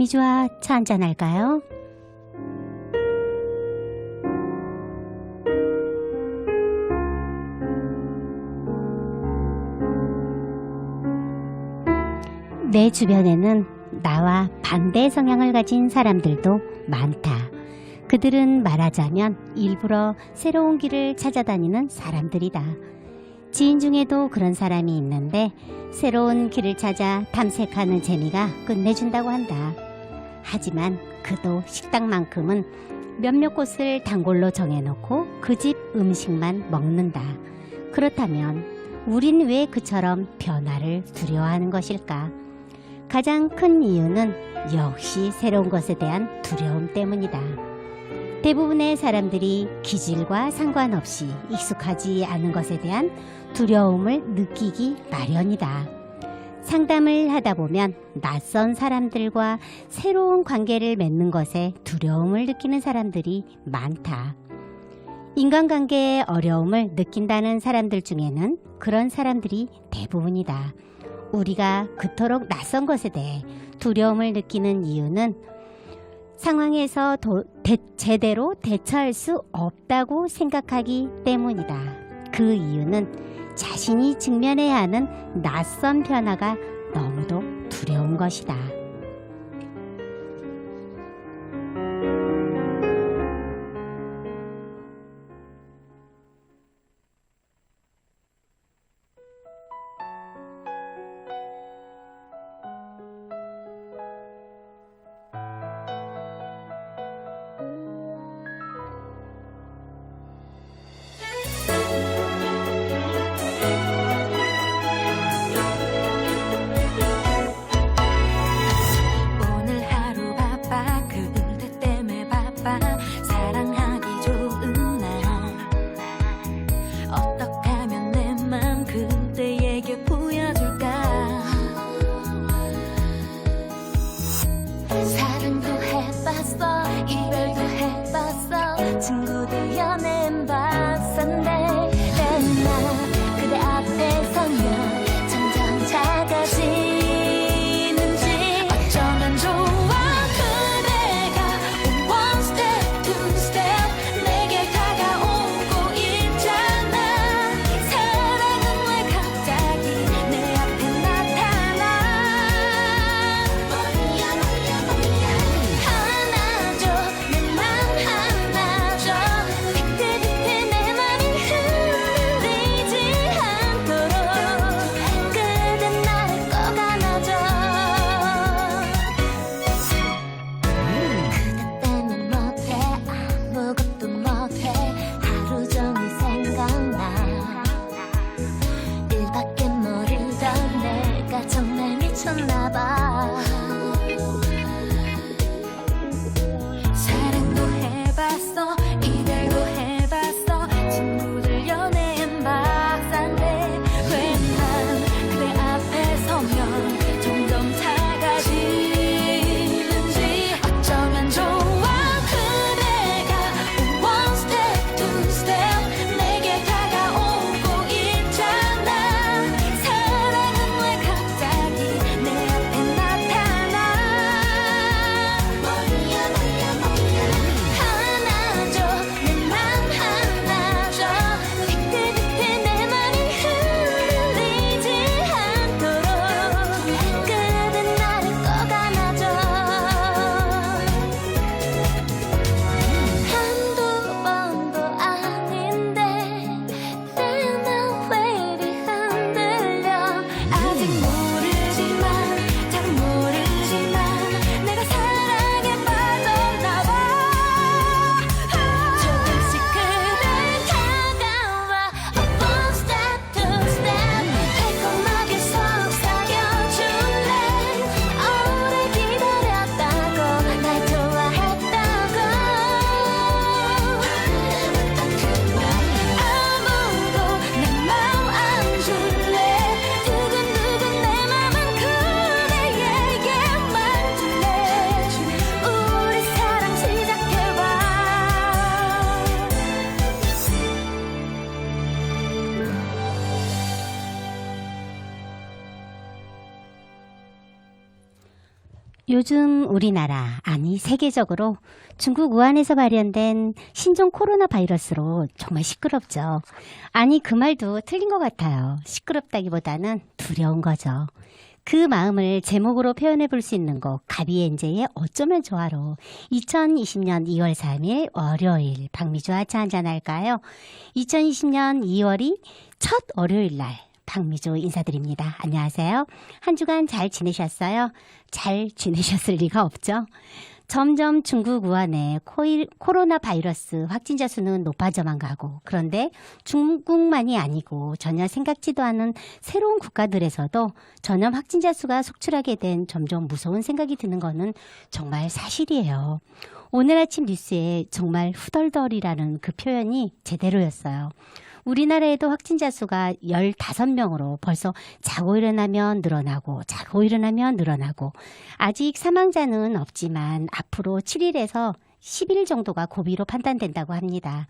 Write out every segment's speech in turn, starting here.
몸이 좋아 차 한잔 할까요? 내 주변에는 나와 반대 성향을 가진 사람들도 많다. 그들은 말하자면 일부러 새로운 길을 찾아다니는 사람들이다. 지인 중에도 그런 사람이 있는데 새로운 길을 찾아 탐색하는 재미가 끝내준다고 한다. 하지만 그도 식당만큼은 몇몇 곳을 단골로 정해놓고 그 집 음식만 먹는다. 그렇다면 우린 왜 그처럼 변화를 두려워하는 것일까? 가장 큰 이유는 역시 새로운 것에 대한 두려움 때문이다. 대부분의 사람들이 기질과 상관없이 익숙하지 않은 것에 대한 두려움을 느끼기 마련이다. 상담을 하다 보면 낯선 사람들과 새로운 관계를 맺는 것에 두려움을 느끼는 사람들이 많다. 인간관계에 어려움을 느낀다는 사람들 중에는 그런 사람들이 대부분이다. 우리가 그토록 낯선 것에 대해 두려움을 느끼는 이유는 상황에서 제대로 대처할 수 없다고 생각하기 때문이다. 그 이유는 자신이 직면해야 하는 낯선 변화가 너무도 두려운 것이다. 오늘 하루 바빠 그대 때문에 바빠 사랑하기 좋은 날 어떻게 하면 내 맘 그대에게 보여줄까 사랑도 해봤어 이별도 해봤어 친구들 연애는 봤었네 나 그대 앞에 서면 점점 작아지는지 어쩌면 좋아 그대가 one step two step 내게 다가오고 있잖아 사랑은 왜 갑자기 요즘 우리나라, 아니 세계적으로 중국 우한에서 발현된 신종 코로나 바이러스로 정말 시끄럽죠. 아니 그 말도 틀린 것 같아요. 시끄럽다기보다는 두려운 거죠. 그 마음을 제목으로 표현해 볼 수 있는 곡 가비엔제의 어쩌면 좋아로 2020년 2월 3일 월요일 박미주와 차 한잔 할까요? 2020년 2월이 첫 월요일 날 박미주 인사드립니다. 안녕하세요. 한 주간 잘 지내셨어요? 잘 지내셨을 리가 없죠? 점점 중국 우한의 코로나 바이러스 확진자 수는 높아져만 가고, 그런데 중국만이 아니고 전혀 생각지도 않은 새로운 국가들에서도 전염 확진자 수가 속출하게 된 점점 무서운 생각이 드는 거는 정말 사실이에요. 오늘 아침 뉴스에 정말 후덜덜이라는 그 표현이 제대로였어요. 우리나라에도 확진자 수가 15명으로 벌써 자고 일어나면 늘어나고 자고 일어나면 늘어나고, 아직 사망자는 없지만 앞으로 7일에서 10일 정도가 고비로 판단된다고 합니다.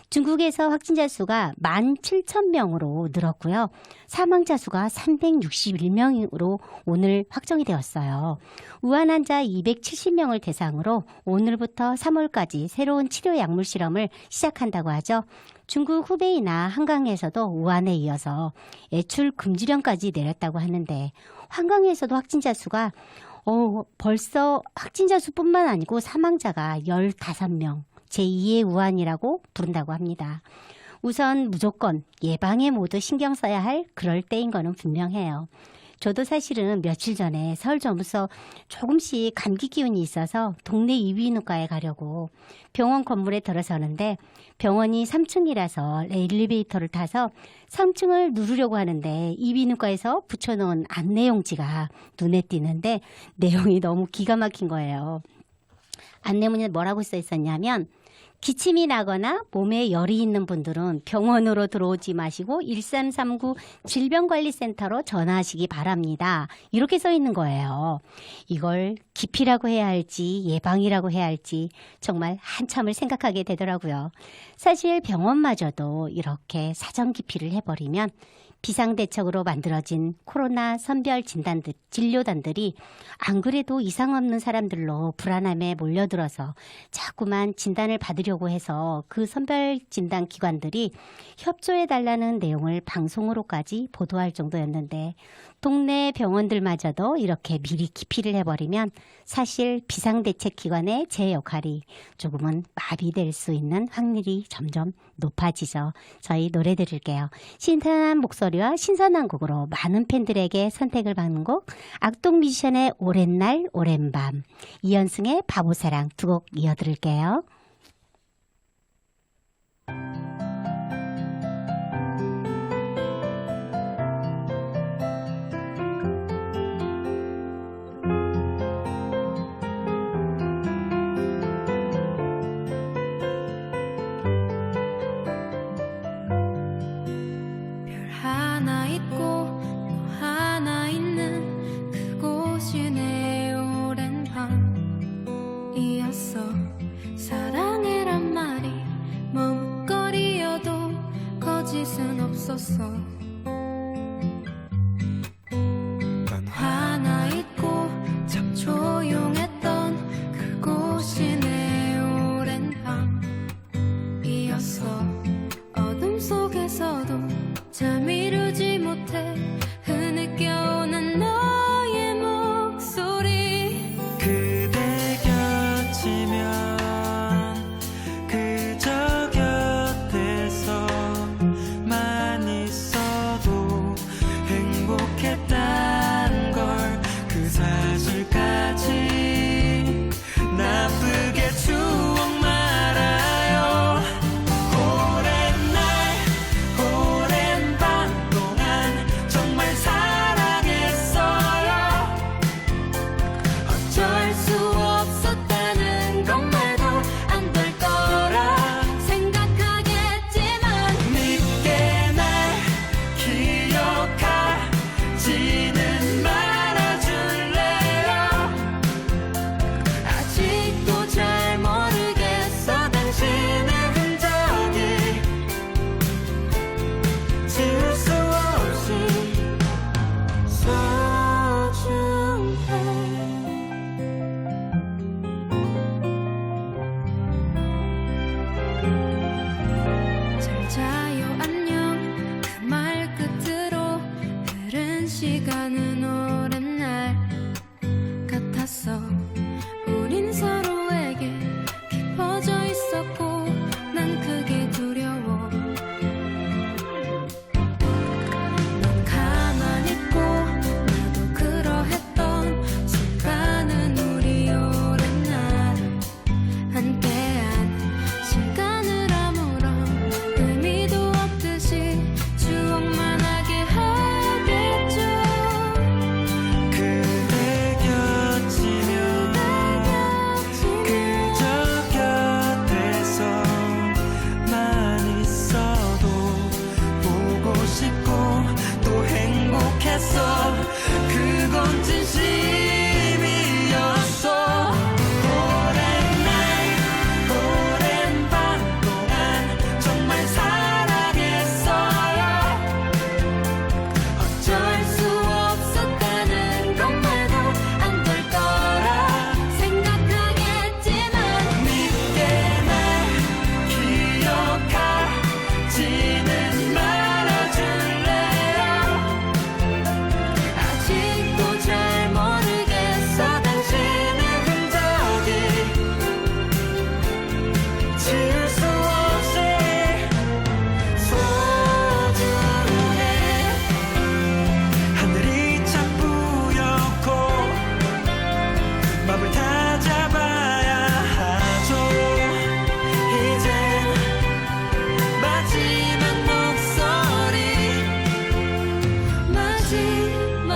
중국에서 확진자 수가 17,000명으로 늘었고요. 사망자 수가 361명으로 오늘 확정이 되었어요. 우한 환자 270명을 대상으로 오늘부터 3월까지 새로운 치료 약물 실험을 시작한다고 하죠. 중국 후베이나 한강에서도 우한에 이어서 애출 금지령까지 내렸다고 하는데, 한강에서도 확진자 수가 벌써 확진자 수뿐만 아니고 사망자가 15명, 제2의 우한이라고 부른다고 합니다. 우선 무조건 예방에 모두 신경 써야 할 그럴 때인 거는 분명해요. 저도 사실은 며칠 전에 서울 점에서 조금씩 감기 기운이 있어서 동네 이비인후과에 가려고 병원 건물에 들어서는데, 병원이 3층이라서 엘리베이터를 타서 3층을 누르려고 하는데 이비인후과에서 붙여놓은 안내용지가 눈에 띄는데 내용이 너무 기가 막힌 거예요. 안내문에 뭐라고 써 있었냐면, 기침이 나거나 몸에 열이 있는 분들은 병원으로 들어오지 마시고 1339 질병관리센터로 전화하시기 바랍니다. 이렇게 써 있는 거예요. 이걸 기피라고 해야 할지 예방이라고 해야 할지 정말 한참을 생각하게 되더라고요. 사실 병원마저도 이렇게 사전 기피를 해버리면 비상대책으로 만들어진 코로나 선별 진료단들이 안 그래도 이상 없는 사람들로 불안함에 몰려들어서 자꾸만 진단을 받으려고 해서 그 선별 진단 기관들이 협조해달라는 내용을 방송으로까지 보도할 정도였는데, 동네 병원들마저도 이렇게 미리 기피를 해버리면 사실 비상대책기관의 제 역할이 조금은 마비될 수 있는 확률이 점점 높아지죠. 저희 노래 들을게요. 신선한 목소리와 신선한 곡으로 많은 팬들에게 선택을 받는 곡, 악동 뮤지션의 오랜 날 오랜 밤, 이현승의 바보사랑 두 곡 이어 들을게요. 하나 있고 너 하나 있는 그곳이 내 오랜 밤이었어. 사랑해란 말이 머뭇거리여도 거짓은 없었어. 난 하나 있고 참 조용했던 그곳이 내 오랜 밤이었어. 어둠 속에서도 잠 이루지 못해 흐느껴오는 너의 목소리. 그대 곁이면 그저 곁에서만 있어. 싶고 또 행복했어. 그건 진심이었어. 오랜 날 오랜 밤 동안 정말 사랑했어요. 어쩔 수 없었다는 것 말고 안 될 거라 생각하겠지만 믿게 날 기억하지는 말아줄래요. 아직도 잘 모르겠어. 당신의 흔적이 지울 수 없이 소중해. 하늘이 차뿌옇고 맘을 다 잡아야 하죠. 이젠 마지막 목소리 마지막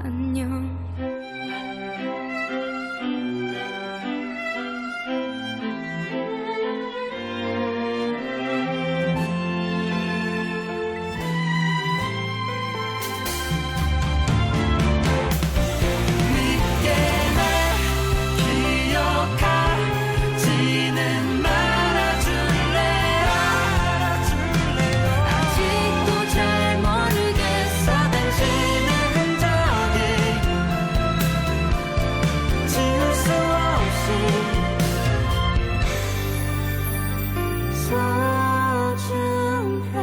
안녕. 믿게 날 기억하지는 말아줄래요. 아직도 잘 모르겠어. 당신의 흔적이 지울 수 없이 소중해.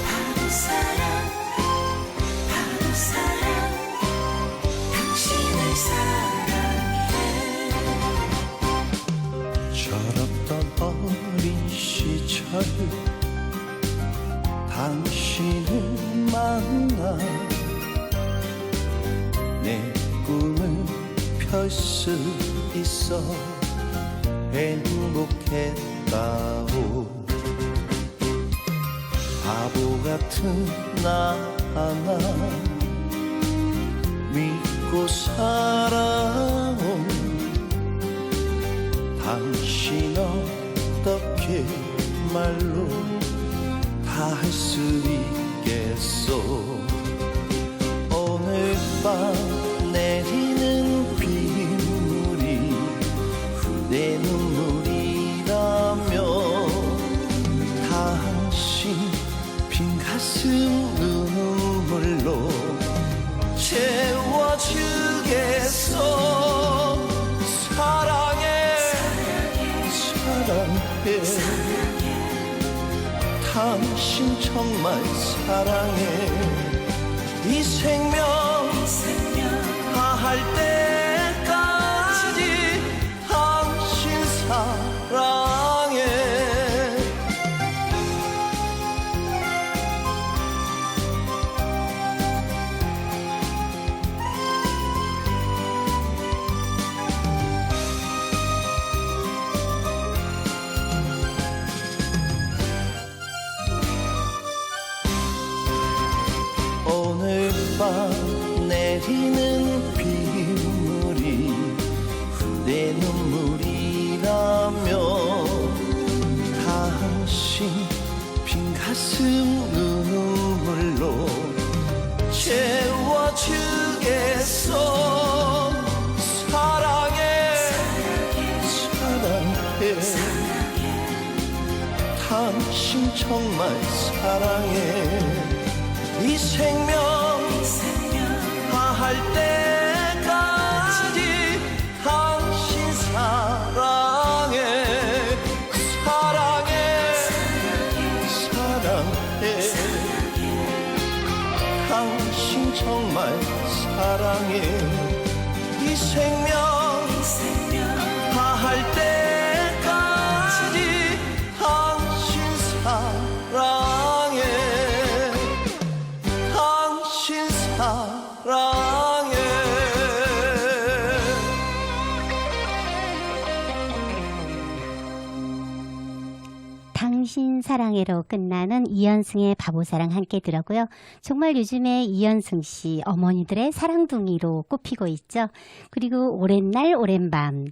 바보 사랑, 당신을 사랑해. 철없던 어린 시절 당신을 만나 내 꿈을 펼 수 있어 행복했다오. 바보 같은 나 하나 믿고 살아온 당신 어떻게 말로 다 할 수 있겠소. 오늘 밤 내리는 빗물이 내 눈물이라며 당신 빈 가슴 눈물로 채워주겠소. 사랑해 사랑해 당신 정말 사랑해. 이 생명 다할 때까지 당신 사랑해. 오늘 밤 내리는 빗물이 내 눈물이라며 당신 빈 가슴 눈물로 채워주겠소. 사랑해 사랑해 당신 정말 사랑해. 이 생명 다할 때까지 당신 사랑해. 사랑해 사랑해 당신 정말 사랑해. 이 생명 다할 때까지 당신 사랑해. 당신 사랑 당신 사랑해로 끝나는 이현승의 바보사랑 함께 들었고요. 정말 요즘에 이현승 씨 어머니들의 사랑둥이로 꼽히고 있죠. 그리고 오랜 날 오랜 밤.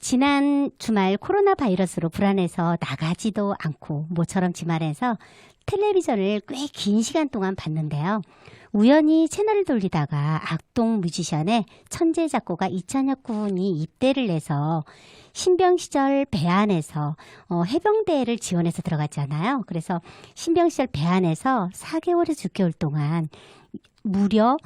지난 주말 코로나 바이러스로 불안해서 나가지도 않고 모처럼 주말에서 텔레비전을 꽤 긴 시간 동안 봤는데요. 우연히 채널을 돌리다가 악동 뮤지션의 천재 작곡가 이찬혁 군이 입대를 해서 신병 시절 배안에서 해병대를 지원해서 들어갔잖아요. 그래서 신병 시절 배안에서 4개월에서 6개월 동안 무려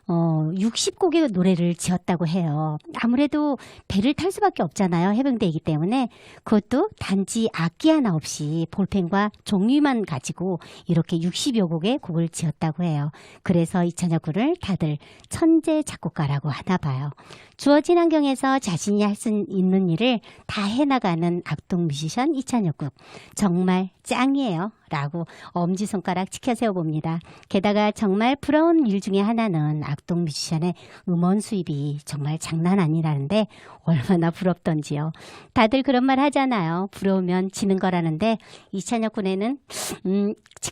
60곡의 노래를 지었다고 해요. 아무래도 배를 탈 수밖에 없잖아요. 해병대이기 때문에. 그것도 단지 악기 하나 없이 볼펜과 종이만 가지고 이렇게 60여 곡의 곡을 지었다고 해요. 그래서 이찬혁 군을 다들 천재 작곡가라고 하나 봐요. 주어진 환경에서 자신이 할 수 있는 일을 다 해나가는 악동 뮤지션 이찬혁 군. 정말 짱이에요. 라고 엄지손가락 치켜세워 봅니다. 게다가 정말 부러운 일 중에 하나는 악동 뮤지션의 음원 수입이 정말 장난 아니라는데 얼마나 부럽던지요. 다들 그런 말 하잖아요. 부러우면 지는 거라는데 이찬혁 군에는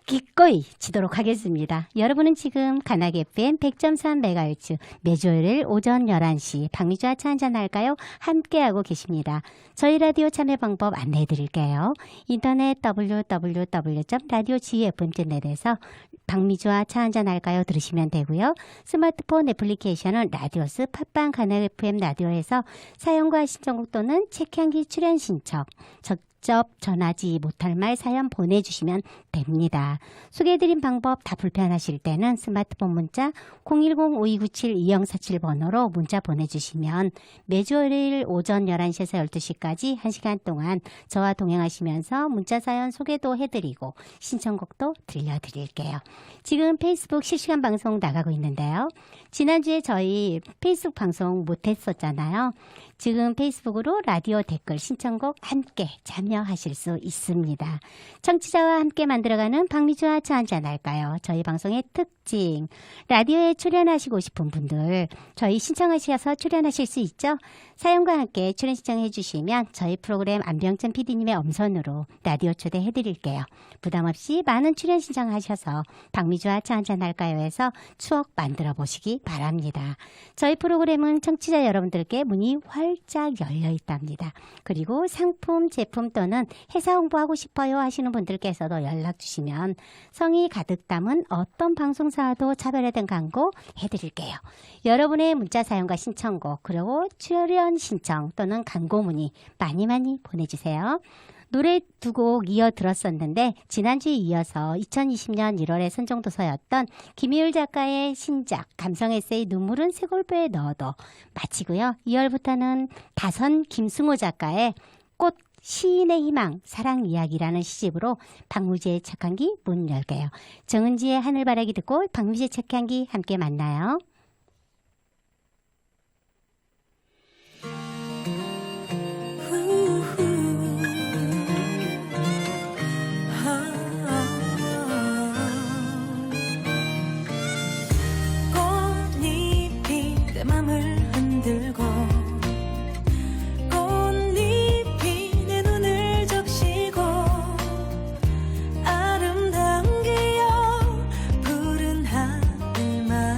기꺼이 지도록 하겠습니다. 여러분은 지금 가나게 FM 100.3MHz 매주 월요일 오전 11시 박미주와 차 한잔 할까요? 함께하고 계십니다. 저희 라디오 참여 방법 안내해 드릴게요. 인터넷 www.radiogfm.net에서 박미주와 차 한잔 할까요? 들으시면 되고요. 스마트폰 애플리케이션은 라디오스 팟빵 가나게 FM 라디오에서 사연과 신청곡 또는 책향기 출연 신청 직접 전하지 못할 말 사연 보내주시면 됩니다. 소개해드린 방법 다 불편하실 때는 스마트폰 문자 010-5297-2047번호로 문자 보내주시면 매주 월요일 오전 11시에서 12시까지 1시간 동안 저와 동행하시면서 문자 사연 소개도 해드리고 신청곡도 들려드릴게요. 지금 페이스북 실시간 방송 나가고 있는데요. 지난주에 저희 페이스북 방송 못했었잖아요. 지금 페이스북으로 라디오 댓글 신청곡 함께 참여하실 수 있습니다. 청취자와 함께 만들어가는 박미주와 차 한잔 할까요? 저희 방송의 특징. 라디오에 출연하시고 싶은 분들 저희 신청하셔서 출연하실 수 있죠? 사연과 함께 출연 신청해 주시면 저희 프로그램 안병천 PD님의 엄선으로 라디오 초대해 드릴게요. 부담 없이 많은 출연 신청하셔서 박미주와 차 한잔 할까요? 해서 추억 만들어 보시기 바랍니다. 저희 프로그램은 청취자 여러분들께 문이 활짝 열려 있답니다. 그리고 상품, 제품 또는 회사 홍보하고 싶어요 하시는 분들께서도 연락 주시면 성의 가득 담은 어떤 방송사와도 차별화된 광고 해드릴게요. 여러분의 문자 사연과 신청곡 그리고 출연 신청 또는 광고 문의 많이 보내주세요. 노래 두 곡 이어 들었었는데 지난주에 이어서 2020년 1월에 선정도서였던 김희율 작가의 신작 감성 에세이 눈물은 쇄골뼈에 넣어도 마치고요. 2월부터는 다선 김승호 작가의 꽃 시인의 희망 사랑 이야기라는 시집으로 박무지의 책향기 문 열게요. 정은지의 하늘바라기 듣고 박무지의 책향기 함께 만나요. 꽃잎이 내 맘을 흔들고 꽃잎이 내 눈을 적시고 아름다운 기억 푸른 하늘만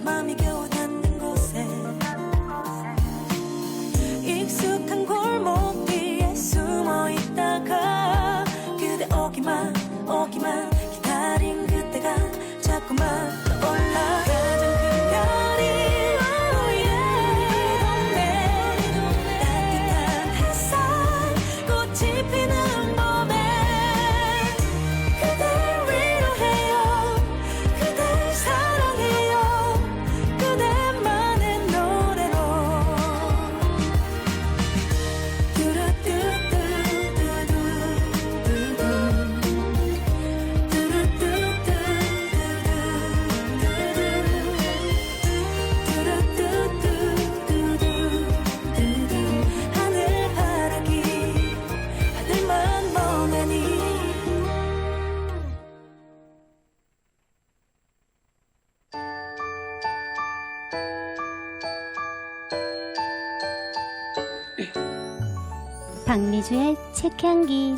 맘이 겨우 닿는 곳에 익숙한 골목 뒤에 숨어 있다가 그대 오기만 기다린 그때가 자꾸만 떠올라 가장 큰 별이 따뜻한 햇살 꽃이 피는 봄에 그댈 위로해요 그댈 사랑해요 그대만의 노래로 하늘바라기 하늘만 멍하니 박미주의 책향기.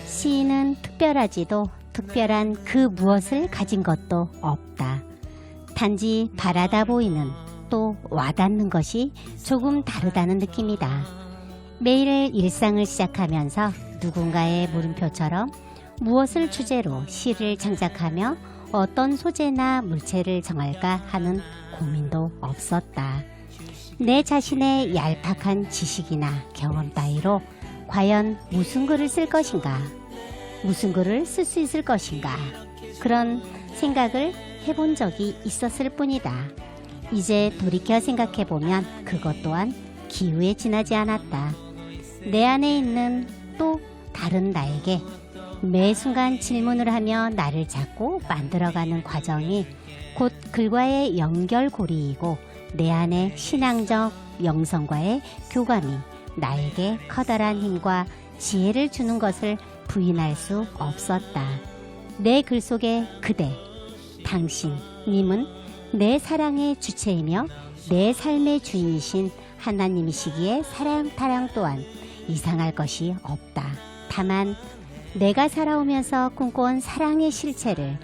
시인은 특별하지도 특별한 그 무엇을 가진 것도 없다. 단지 바라다 보이는 또 와닿는 것이 조금 다르다는 느낌이다. 매일 일상을 시작하면서 누군가의 물음표처럼 무엇을 주제로 시를 창작하며 어떤 소재나 물체를 정할까 하는 고민도 없었다. 내 자신의 얄팍한 지식이나 경험 따위로 과연 무슨 글을 쓸 것인가? 무슨 글을 쓸 수 있을 것인가? 그런 생각을 해본 적이 있었을 뿐이다. 이제 돌이켜 생각해보면 그것 또한 기우에 지나지 않았다. 내 안에 있는 또 다른 나에게 매 순간 질문을 하며 나를 찾고 만들어가는 과정이 곧 글과의 연결고리이고 내 안의 신앙적 영성과의 교감이 나에게 커다란 힘과 지혜를 주는 것을 부인할 수 없었다. 내 글 속에 그대, 당신, 님은 내 사랑의 주체이며 내 삶의 주인이신 하나님이시기에 사랑 타랑 또한 이상할 것이 없다. 다만 내가 살아오면서 꿈꿔온 사랑의 실체를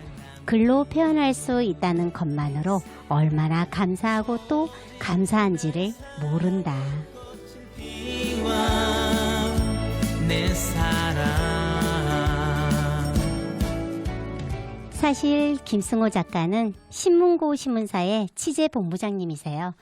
글로 표현할 수 있다는 것만으로 얼마나 감사하고 또 감사한지를 모른다. 내 사랑 사실 김승호 작가는 신문고 신문사의 취재본부장님이세요.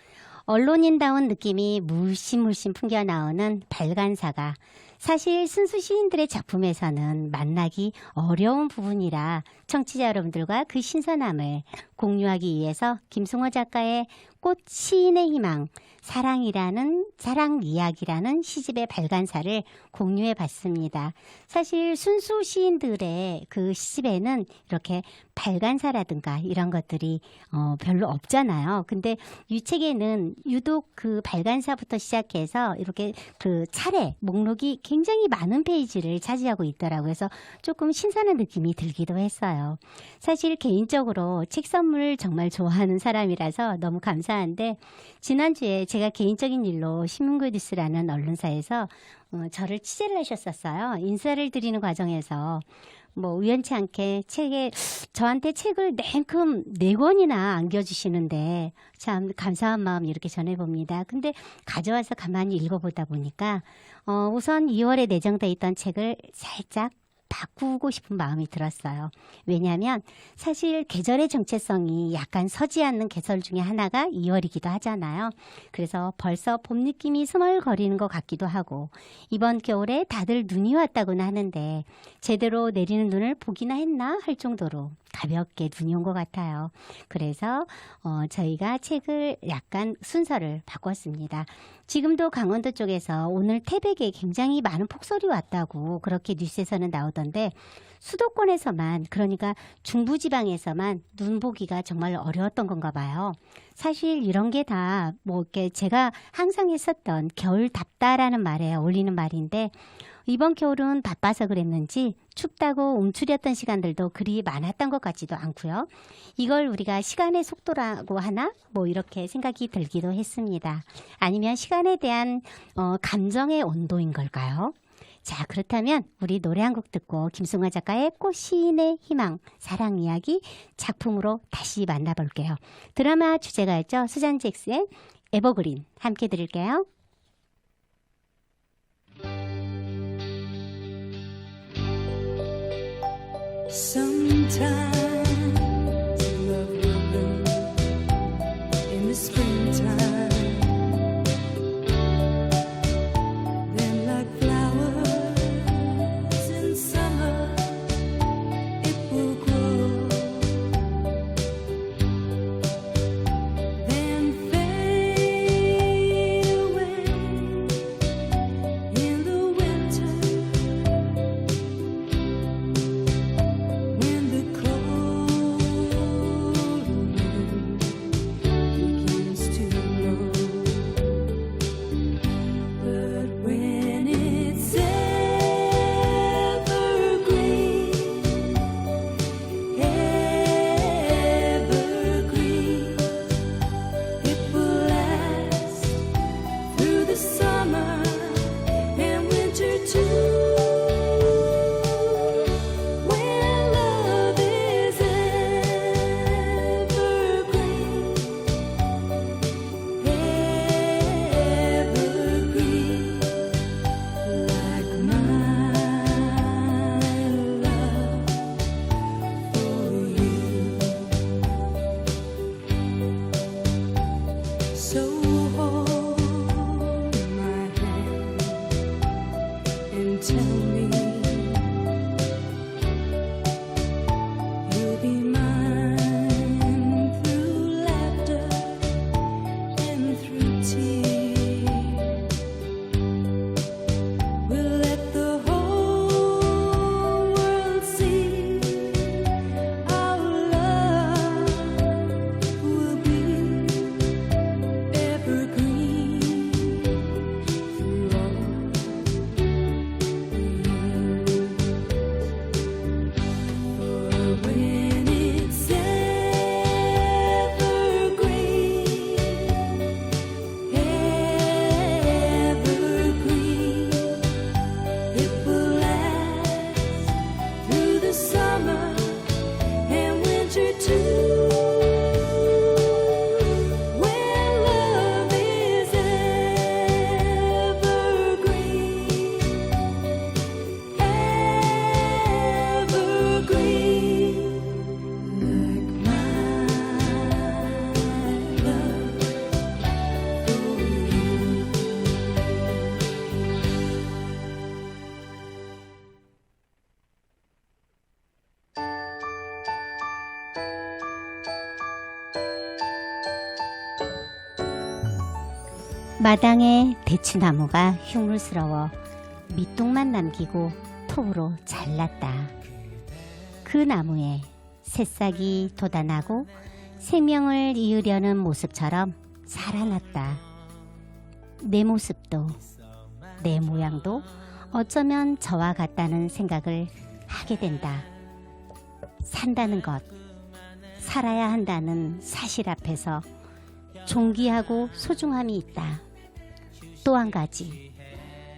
언론인다운 느낌이 물씬 풍겨나오는 발간사가 사실 순수 시인들의 작품에서는 만나기 어려운 부분이라 청취자 여러분들과 그 신선함을 공유하기 위해서 김승호 작가의 꽃 시인의 희망, 사랑 이야기라는 시집의 발간사를 공유해 봤습니다. 사실 순수 시인들의 그 시집에는 이렇게 발간사라든가 이런 것들이 별로 없잖아요. 근데 이 책에는 유독 그 발간사부터 시작해서 이렇게 그 차례 목록이 굉장히 많은 페이지를 차지하고 있더라고요. 그래서 조금 신선한 느낌이 들기도 했어요. 사실 개인적으로 책 선물 정말 좋아하는 사람이라서 너무 감사한데 지난주에 제가 개인적인 일로 신문고뉴스라는 언론사에서 저를 취재를 하셨었어요. 인사를 드리는 과정에서 뭐 우연치 않게 저한테 책을 냉큼 4권이나 안겨주시는데 참 감사한 마음 이렇게 전해봅니다. 근데 가져와서 가만히 읽어보다 보니까 우선 2월에 내정돼 있던 책을 살짝 바꾸고 싶은 마음이 들었어요. 왜냐하면 사실 계절의 정체성이 약간 서지 않는 계절 중에 하나가 2월이기도 하잖아요. 그래서 벌써 봄 느낌이 스멀거리는 것 같기도 하고 이번 겨울에 다들 눈이 왔다고는 하는데 제대로 내리는 눈을 보기나 했나 할 정도로 가볍게 눈이 온 것 같아요. 그래서 저희가 책을 약간 순서를 바꿨습니다. 지금도 강원도 쪽에서 오늘 태백에 굉장히 많은 폭설이 왔다고 그렇게 뉴스에서는 나오던데 수도권에서만 그러니까 중부지방에서만 눈 보기가 정말 어려웠던 건가 봐요. 사실 이런 게 다 뭐 이렇게 제가 항상 했었던 겨울 답다라는 말에 어울리는 말인데 이번 겨울은 바빠서 그랬는지 춥다고 움츠렸던 시간들도 그리 많았던 것 같지도 않고요. 이걸 우리가 시간의 속도라고 하나? 뭐 이렇게 생각이 들기도 했습니다. 아니면 시간에 대한 감정의 온도인 걸까요? 자, 그렇다면 우리 노래 한 곡 듣고 김승화 작가의 꽃시인의 희망, 사랑 이야기 작품으로 다시 만나볼게요. 드라마 주제가였죠. 수잔 잭스의 에버그린 함께 들을게요. Sometimes love will bloom in the springtime. Then like flowers in summer, it will grow. Then fade away in the winter. When the cold wind begins to blow, but when it's evergreen, evergreen, it will last through the summer and winter too. When love is evergreen, evergreen, like my love for you. So hold my hand and tell me you'll be mine through laughter and through tears. We'll let the whole world see our love will be evergreen through all the years. For when it's evergreen, evergreen, it will last through the summer and winter too. When love is evergreen, evergreen, like my love for you. 마당에 대추나무가 흉물스러워 밑둥만 남기고 톱으로 잘랐다. 그 나무에 새싹이 돋아나고 생명을 이으려는 모습처럼 살아났다. 내 모습도 내 모양도 어쩌면 저와 같다는 생각을 하게 된다. 산다는 것, 살아야 한다는 사실 앞에서 존귀하고 소중함이 있다. 또 한 가지,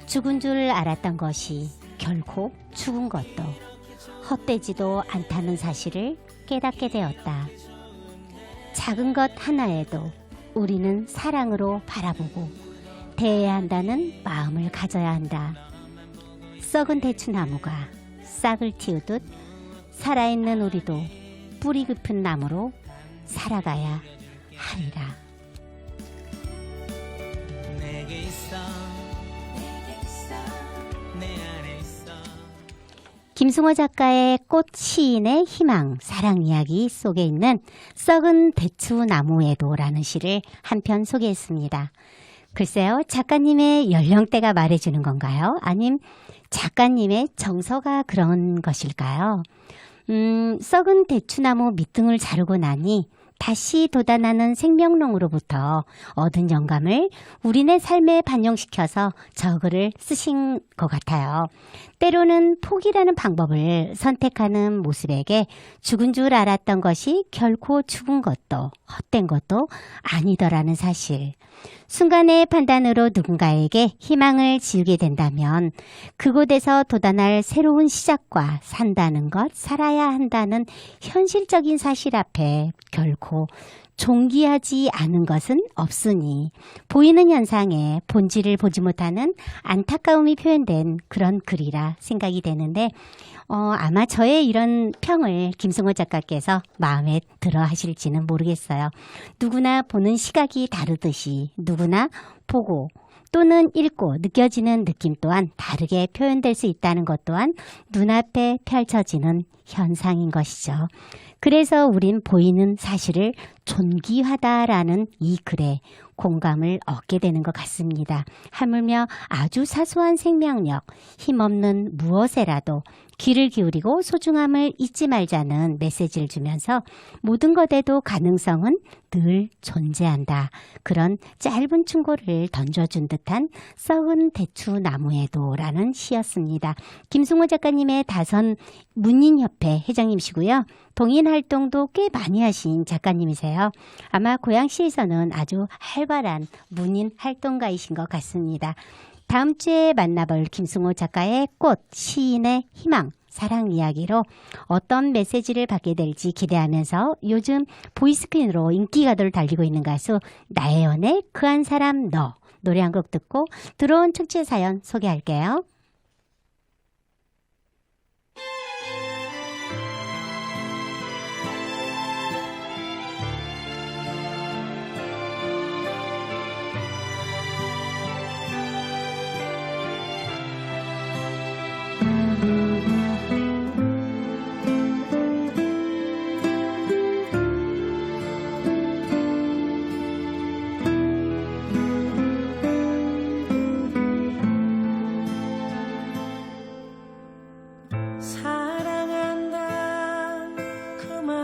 죽은 줄 알았던 것이 결코 죽은 것도 헛되지도 않다는 사실을 깨닫게 되었다. 작은 것 하나에도 우리는 사랑으로 바라보고 대해야 한다는 마음을 가져야 한다. 썩은 대추나무가 싹을 틔우듯 살아있는 우리도 뿌리 깊은 나무로 살아가야 하리라. 내게 있어 내 안에 있어. 김승호 작가의 꽃 시인의 희망, 사랑 이야기 속에 있는 썩은 대추나무에도라는 시를 한 편 소개했습니다. 글쎄요, 작가님의 연령대가 말해주는 건가요? 아님 작가님의 정서가 그런 것일까요? 썩은 대추나무 밑둥을 자르고 나니 다시 돋아나는 생명력으로부터 얻은 영감을 우리네 삶에 반영시켜서 저 글을 쓰신 것 같아요. 때로는 포기라는 방법을 선택하는 모습에게 죽은 줄 알았던 것이 결코 죽은 것도 헛된 것도 아니더라는 사실. 순간의 판단으로 누군가에게 희망을 지우게 된다면 그곳에서 도달할 새로운 시작과 산다는 것, 살아야 한다는 현실적인 사실 앞에 결코 존귀하지 않은 것은 없으니 보이는 현상에 본질을 보지 못하는 안타까움이 표현된 그런 글이라 생각이 되는데 아마 저의 이런 평을 김승호 작가께서 마음에 들어 하실지는 모르겠어요. 누구나 보는 시각이 다르듯이 누구나 보고 또는 읽고 느껴지는 느낌 또한 다르게 표현될 수 있다는 것 또한 눈앞에 펼쳐지는 현상인 것이죠. 그래서 우린 보이는 사실을 존귀하다라는 이 글에 공감을 얻게 되는 것 같습니다. 하물며 아주 사소한 생명력, 힘없는 무엇에라도 귀를 기울이고 소중함을 잊지 말자는 메시지를 주면서 모든 것에도 가능성은 늘 존재한다. 그런 짧은 충고를 던져준 듯한 썩은 대추나무에도 라는 시였습니다. 김승호 작가님의 다선 문인협회 회장님이시고요. 동인 활동도 꽤 많이 하신 작가님이세요. 아마 고양시에서는 아주 활발한 문인 활동가이신 것 같습니다. 다음 주에 만나볼 김승호 작가의 꽃, 시인의 희망, 사랑 이야기로 어떤 메시지를 받게 될지 기대하면서 요즘 보이스크린으로 인기가도를 달리고 있는 가수 나혜연의 그 한 사람 너 노래 한 곡 듣고 들어온 청취자 사연 소개할게요. 사랑한다 그 말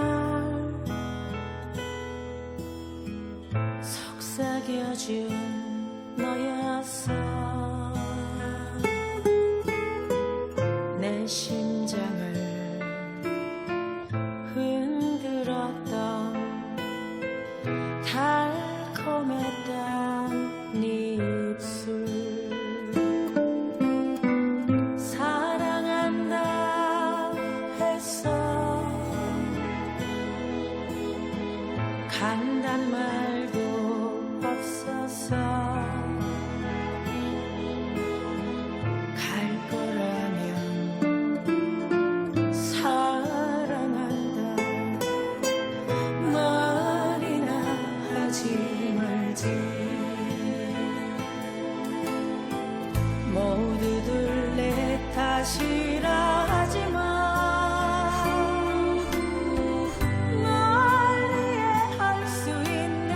속삭여준 너였어. 내 심장을 흔들었던 달콤했던 네 입술. 사랑한다 했어. 간단 말도 없었어. 갈 거라면 사랑한다 말이나 하지 말지. 모두들 내 탓이라 하지마. 널 위해 할 수 있는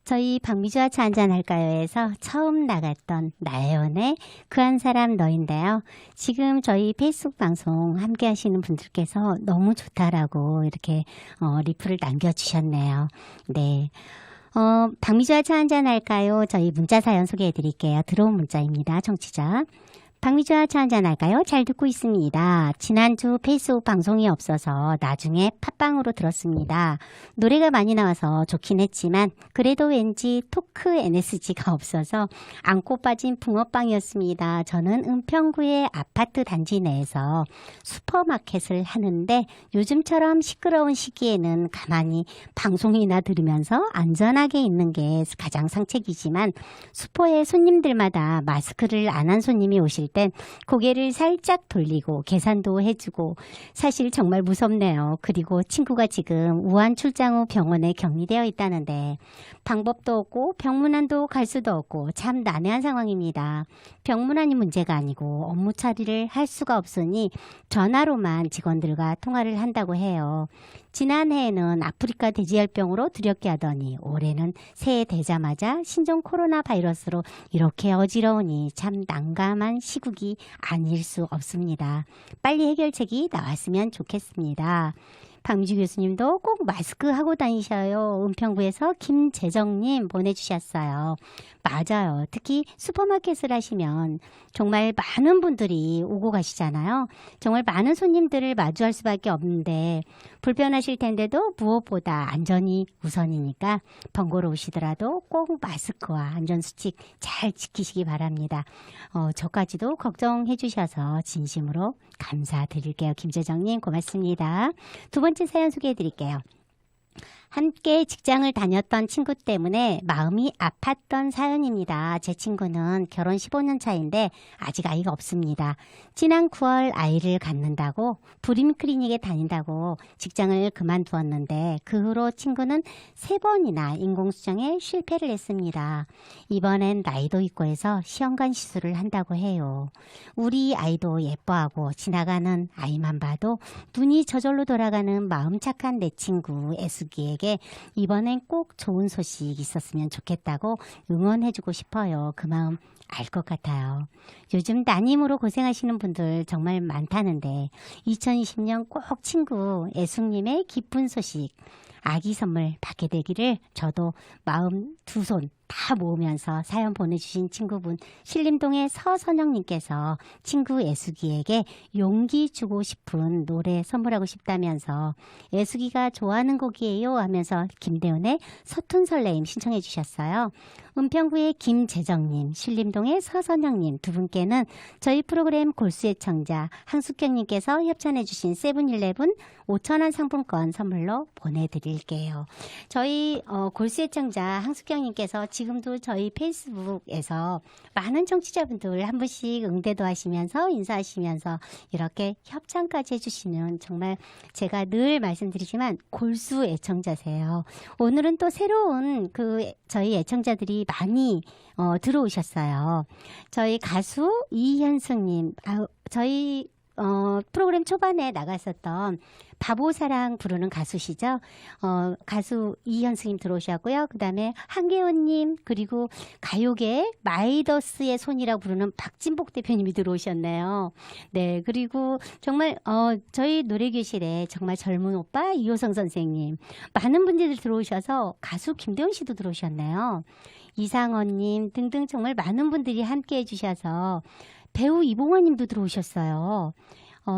저희 박미주와 차 한잔 할까요에서 처음 나갔던 나의 연애 그 한 사람 너인데요. 지금 저희 페이스북 방송 함께 하시는 분들께서 너무 좋다라고 이렇게 리플을 남겨주셨네요. 네. 박미주와 차 한잔 할까요? 저희 문자 사연 소개해 드릴게요. 들어온 문자입니다. 청취자. 박미주와 차 한잔 할까요? 잘 듣고 있습니다. 지난주 페이스북 방송이 없어서 나중에 팟빵으로 들었습니다. 노래가 많이 나와서 좋긴 했지만 그래도 왠지 토크 NSG가 없어서 안고 빠진 붕어빵이었습니다. 저는 은평구의 아파트 단지 내에서 슈퍼마켓을 하는데 요즘처럼 시끄러운 시기에는 가만히 방송이나 들으면서 안전하게 있는 게 가장 상책이지만 슈퍼에 손님들마다 마스크를 안 한 손님이 오실 땐 고개를 살짝 돌리고 계산도 해주고 사실 정말 무섭네요. 그리고 친구가 지금 우한 출장 후 병원에 격리되어 있다는데 방법도 없고 병문안도 갈 수도 없고 참 난해한 상황입니다. 병문안이 문제가 아니고 업무 처리를 할 수가 없으니 전화로만 직원들과 통화를 한다고 해요. 지난해에는 아프리카 돼지열병으로 두렵게 하더니 올해는 새해 되자마자 신종 코로나 바이러스로 이렇게 어지러우니 참 난감한 시국이 아닐 수 없습니다. 빨리 해결책이 나왔으면 좋겠습니다. 박미주 교수님도 꼭 마스크 하고 다니셔요. 은평구에서 김재정님 보내주셨어요. 맞아요. 특히 슈퍼마켓을 하시면 정말 많은 분들이 오고 가시잖아요. 정말 많은 손님들을 마주할 수밖에 없는데 불편하실 텐데도 무엇보다 안전이 우선이니까 번거로우시더라도 꼭 마스크와 안전수칙 잘 지키시기 바랍니다. 저까지도 걱정해 주셔서 진심으로 감사드릴게요. 김재정님 고맙습니다. 두 번째 사연 소개해 드릴게요. 함께 직장을 다녔던 친구 때문에 마음이 아팠던 사연입니다. 제 친구는 결혼 15년 차인데 아직 아이가 없습니다. 지난 9월 아이를 갖는다고 불임 클리닉에 다닌다고 직장을 그만두었는데 그 후로 친구는 3번이나 인공수정에 실패를 했습니다. 이번엔 나이도 있고 해서 시험관 시술을 한다고 해요. 우리 아이도 예뻐하고 지나가는 아이만 봐도 눈이 저절로 돌아가는 마음 착한 내 친구 애숙이에게 이번엔 꼭 좋은 소식 있었으면 좋겠다고 응원해주고 싶어요. 그 마음 알 것 같아요. 요즘 난임으로 고생하시는 분들 정말 많다는데 2020년 꼭 친구 애숙님의 기쁜 소식 아기 선물 받게 되기를 저도 마음 두 손 다 모으면서 사연 보내주신 친구분 신림동의 서선영님께서 친구 애숙이에게 용기 주고 싶은 노래 선물하고 싶다면서 애숙이가 좋아하는 곡이에요 하면서 김대훈의 서툰 설레임 신청해 주셨어요. 은평구의 김재정님, 신림동의 서선영님 두 분께는 저희 프로그램 골수의 청자 항숙경님께서 협찬해 주신 세븐일레븐 5,000원 상품권 선물로 보내드릴게요. 저희 골수의 청자 항숙경님께서 지금도 저희 페이스북에서 많은 청취자분들 한 분씩 응대도 하시면서 인사하시면서 이렇게 협찬까지 해주시는 정말 제가 늘 말씀드리지만 골수 애청자세요. 오늘은 또 새로운 저희 애청자들이 많이 들어오셨어요. 저희 가수 이현승님, 저희 프로그램 초반에 나갔었던 바보사랑 부르는 가수시죠. 가수 이현승님 들어오셨고요. 그 다음에 한계원님 그리고 가요계 마이더스의 손이라고 부르는 박진복 대표님이 들어오셨네요. 네, 그리고 정말 저희 노래교실에 정말 젊은 오빠 이호성 선생님 많은 분들이 들어오셔서 가수 김대훈 씨도 들어오셨네요. 이상원님 등등 정말 많은 분들이 함께 해주셔서 배우 이봉환님도 들어오셨어요.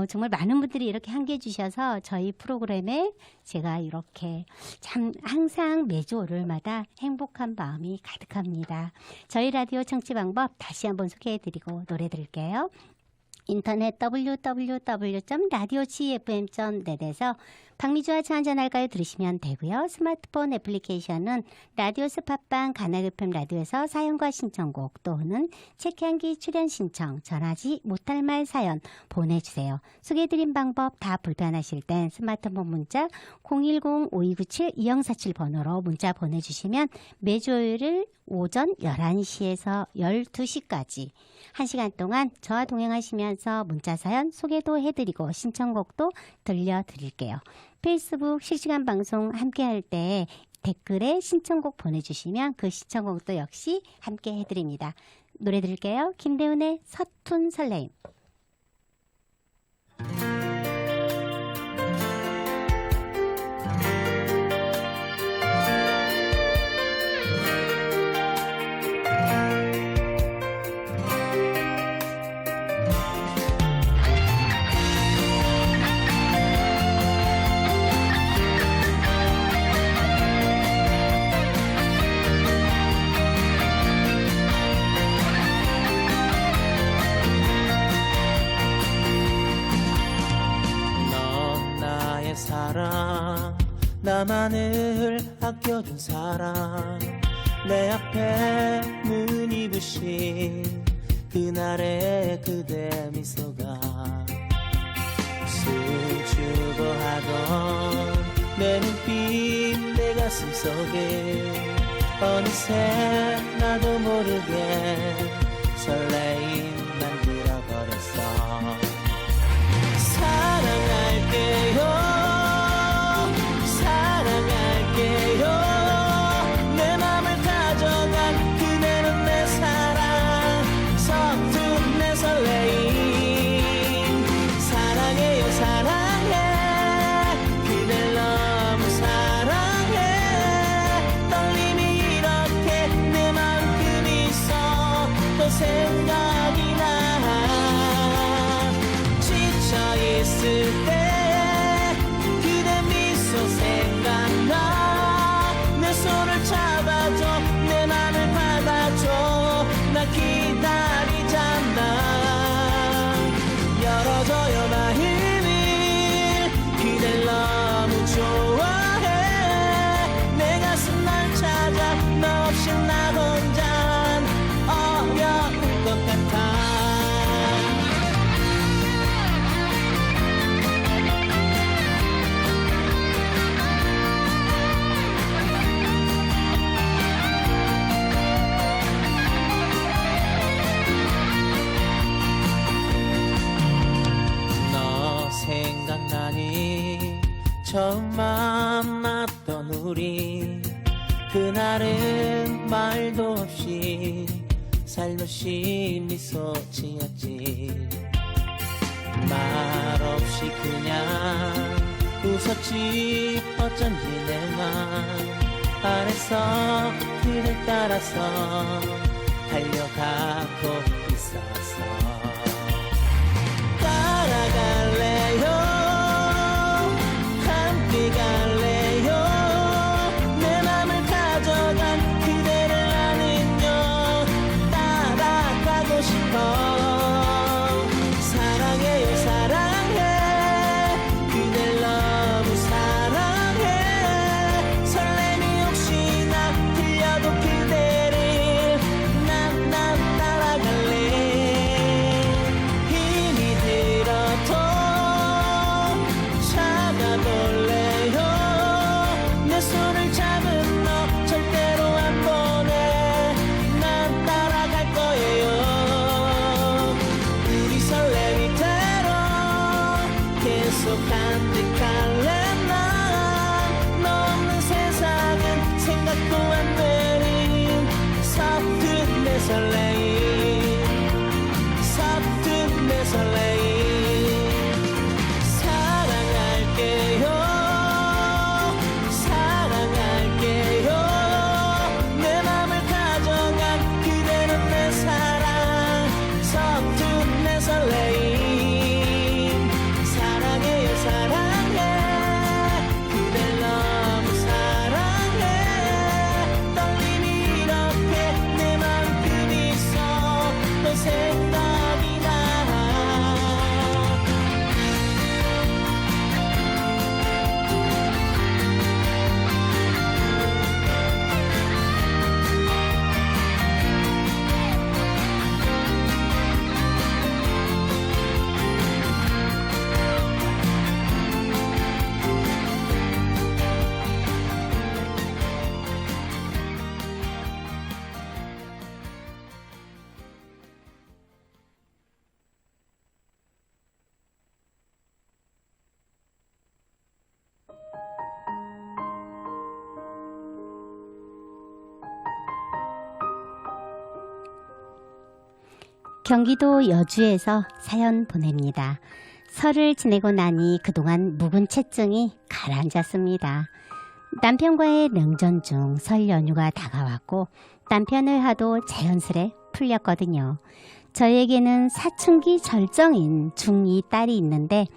정말 많은 분들이 이렇게 함께 해주셔서 저희 프로그램에 제가 이렇게 참 항상 매주 월요일마다 행복한 마음이 가득합니다. 저희 라디오 청취 방법 다시 한번 소개해드리고 노래 들을게요. 인터넷 www.radiocfm.net에서 박미주와 차 한잔할까요 들으시면 되고요. 스마트폰 애플리케이션은 라디오스 팟빵 가나교편 라디오에서 사연과 신청곡 또는 책향기 출연 신청 전하지 못할 말 사연 보내주세요. 소개해드린 방법 다 불편하실 땐 스마트폰 문자 010-5297-2047 번호로 문자 보내주시면 매주 월요일 오전 11시에서 12시까지 1시간 동안 저와 동행하시면 해드리면서 문자 사연 소개도 해드리고 신청곡도 들려드릴게요. 페이스북 실시간 방송 함께 할 때 댓글에 신청곡 보내주시면 그 신청곡도 역시 함께 해드립니다. 노래 들을게요. 김대훈의 서툰 설레임. 넌 나의 사랑, 나만을 아껴준 사랑. 내 앞에 눈이 부신 그날의 그대 미소가 수줍어하던 내 눈빛 내 가슴 속에 어느새 나도 모르게 설레임 만들어버렸어. 사랑할게요, 사랑할게요. 내 맘을 가져간 그대는 내 사랑, 서툰 내 설레임. 사랑해요, 사랑해, 그댈 너무 사랑해. 떨림이 이렇게 내 만큼 있어 또 생각이 나. 있을 때 그대 미소 생각나. 내 손을 잡아줘, 내 맘을 받아줘. 나 기다리잖아. 열어줘요 마음을, 그댈 너무 좋아해. 내 가슴 널 찾아, 너 없이 나 혼잔 어려울 것 같아. 생각나니 처음 만났던 우리. 그날은 말도 없이 살며시 미소 지었지. 말 없이 그냥 웃었지. 어쩐지 내 맘 안에서 그를 따라서 달려가고 있었어. 따라갈래요, 함께 갈래요. 내 맘을 가져간 그대를 나는요 따라가고 싶어. 사랑해요, 사랑해, 그댈 너무 사랑해. 설렘이 혹시나 들려도 그대를 난 따라갈래. 힘이 들어도 경기도 여주에서 사연 보냅니다. 설을 지내고 나니 그동안 묵은 채증이 가라앉았습니다. 남편과의 냉전 중 설 연휴가 다가왔고 남편을 하도 자연스레 풀렸거든요. 저에게는 사춘기 절정인 중2 딸이 있는데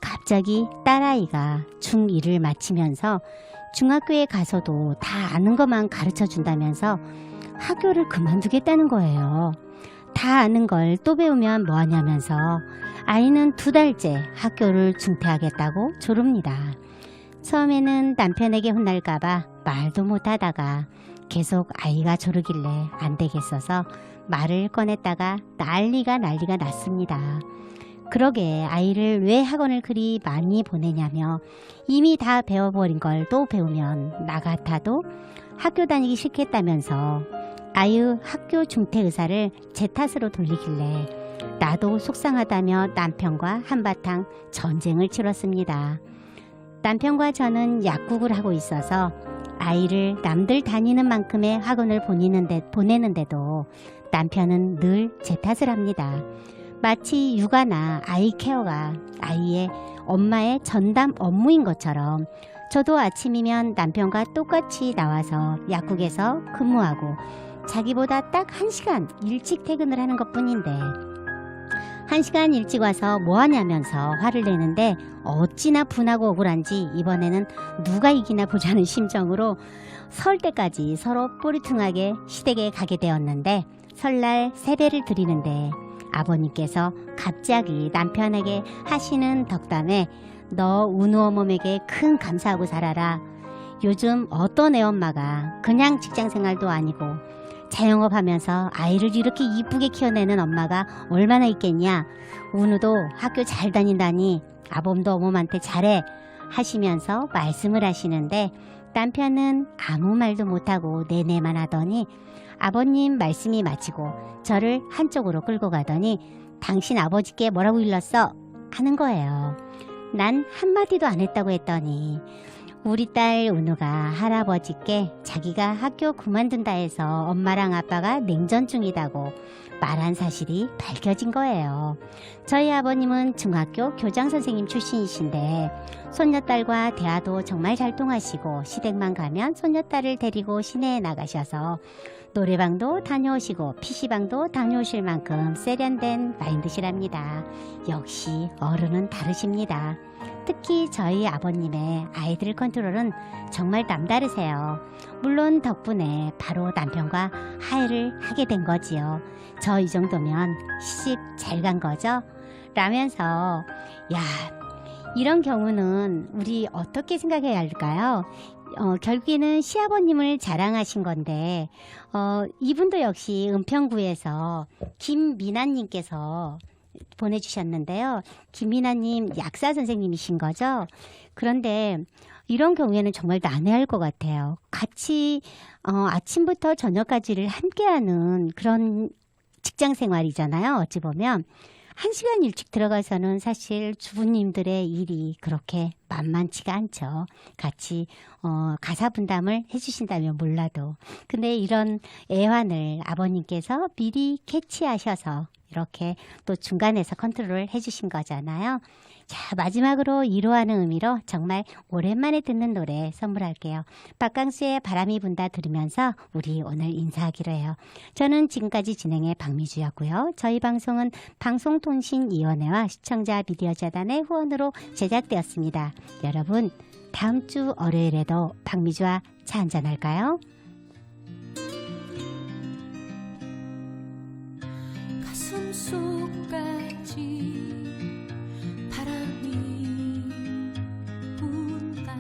갑자기 딸아이가 중1을 마치면서 중학교에 가서도 다 아는 것만 가르쳐 준다면서 학교를 그만두겠다는 거예요. 다 아는 걸 또 배우면 뭐하냐면서 아이는 2달째 학교를 중퇴하겠다고 조릅니다. 처음에는 남편에게 혼날까봐 말도 못하다가 계속 아이가 조르길래 안 되겠어서 말을 꺼냈다가 난리가 났습니다. 그러게 아이를 왜 학원을 그리 많이 보내냐며 이미 다 배워버린 걸 또 배우면 나 같아도 학교 다니기 싫겠다면서 아유 학교 중퇴 의사를 제 탓으로 돌리길래 나도 속상하다며 남편과 한바탕 전쟁을 치렀습니다. 남편과 저는 약국을 하고 있어서 아이를 남들 다니는 만큼의 학원을 보내는데도 남편은 늘 제 탓을 합니다. 마치 육아나 아이 케어가 아이의 엄마의 전담 업무인 것처럼 저도 아침이면 남편과 똑같이 나와서 약국에서 근무하고 자기보다 딱 1시간 일찍 퇴근을 하는 것뿐인데 1시간 일찍 와서 뭐하냐면서 화를 내는데 어찌나 분하고 억울한지 이번에는 누가 이기나 보자는 심정으로 설 때까지 서로 꼬리퉁하게 시댁에 가게 되었는데 설날 세배를 드리는데 아버님께서 갑자기 남편에게 하시는 덕담에 너 운우 어머에게 큰 감사하고 살아라. 요즘 어떤 애엄마가 그냥 직장생활도 아니고 자영업하면서 아이를 이렇게 이쁘게 키워내는 엄마가 얼마나 있겠냐. 운우도 학교 잘 다닌다니 아범도 어머한테 잘해 하시면서 말씀을 하시는데 남편은 아무 말도 못하고 내내만 하더니 아버님 말씀이 마치고 저를 한쪽으로 끌고 가더니 당신 아버지께 뭐라고 일렀어? 하는 거예요. 난 한마디도 안 했다고 했더니 우리 딸 은우가 할아버지께 자기가 학교 그만둔다 해서 엄마랑 아빠가 냉전 중이다고 말한 사실이 밝혀진 거예요. 저희 아버님은 중학교 교장선생님 출신이신데 손녀딸과 대화도 정말 잘 통하시고 시댁만 가면 손녀딸을 데리고 시내에 나가셔서 노래방도 다녀오시고 PC방도 다녀오실 만큼 세련된 마인드시랍니다. 역시 어른은 다르십니다. 특히 저희 아버님의 아이들 컨트롤은 정말 남다르세요. 물론 덕분에 바로 남편과 화해를 하게 된 거지요. 저 이 정도면 시집 잘 간 거죠? 라면서 야 이런 경우는 우리 어떻게 생각해야 할까요? 결국에는 시아버님을 자랑하신 건데 이분도 역시 은평구에서 김미나님께서 보내주셨는데요. 김미나님 약사 선생님이신 거죠? 그런데 이런 경우에는 정말 난해할 것 같아요. 같이 아침부터 저녁까지를 함께하는 그런 직장 생활이잖아요. 어찌 보면 1시간 일찍 들어가서는 사실 주부님들의 일이 그렇게 만만치가 않죠. 같이 가사 분담을 해주신다면 몰라도. 근데 이런 애환을 아버님께서 미리 캐치하셔서 이렇게 또 중간에서 컨트롤을 해주신 거잖아요. 자, 마지막으로 위로하는 의미로 정말 오랜만에 듣는 노래 선물할게요. 박강수의 바람이 분다 들으면서 우리 오늘 인사하기로 해요. 저는 지금까지 진행의 박미주였고요. 저희 방송은 방송통신위원회와 시청자 미디어재단의 후원으로 제작되었습니다. 여러분 다음 주 월요일에도 박미주와 차 한잔할까요? 가슴 속까지 바람이 분다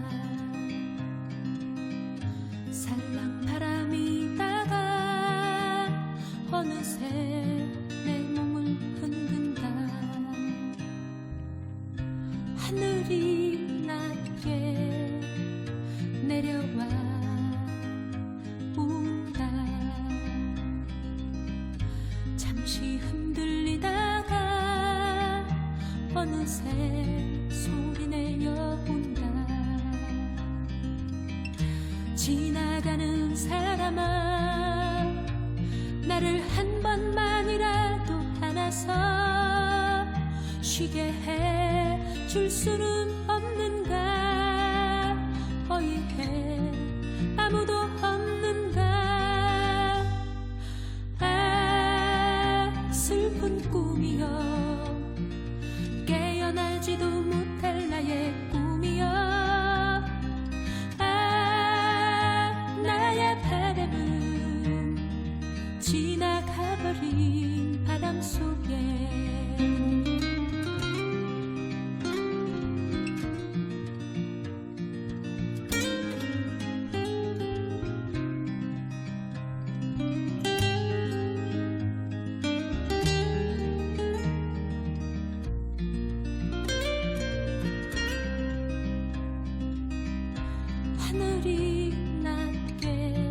살랑 바람이 나가 어느새 내 몸을 흔든다 하늘이 낮게 내려와 운다 잠시 흔들리다가 어느새 소리내려 온다 지나가는 사람아 나를 한 번만이라도 안아 쉬게 해 줄 수는 없는가 어이해 아무도 없는가 아 슬픈 꿈이여 깨어나지도 못할 나의 꿈이여 아 나의 바람은 지나가버린 바람 속에 하늘이 낮게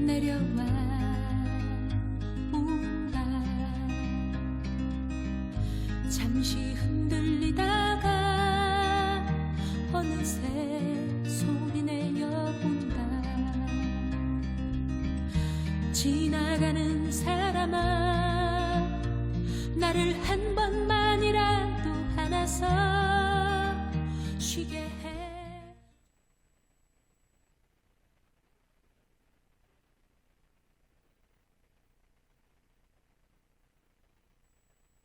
내려와 온다 잠시 흔들리다가 어느새 소리내려 온다 지나가는 사람아 나를 한 번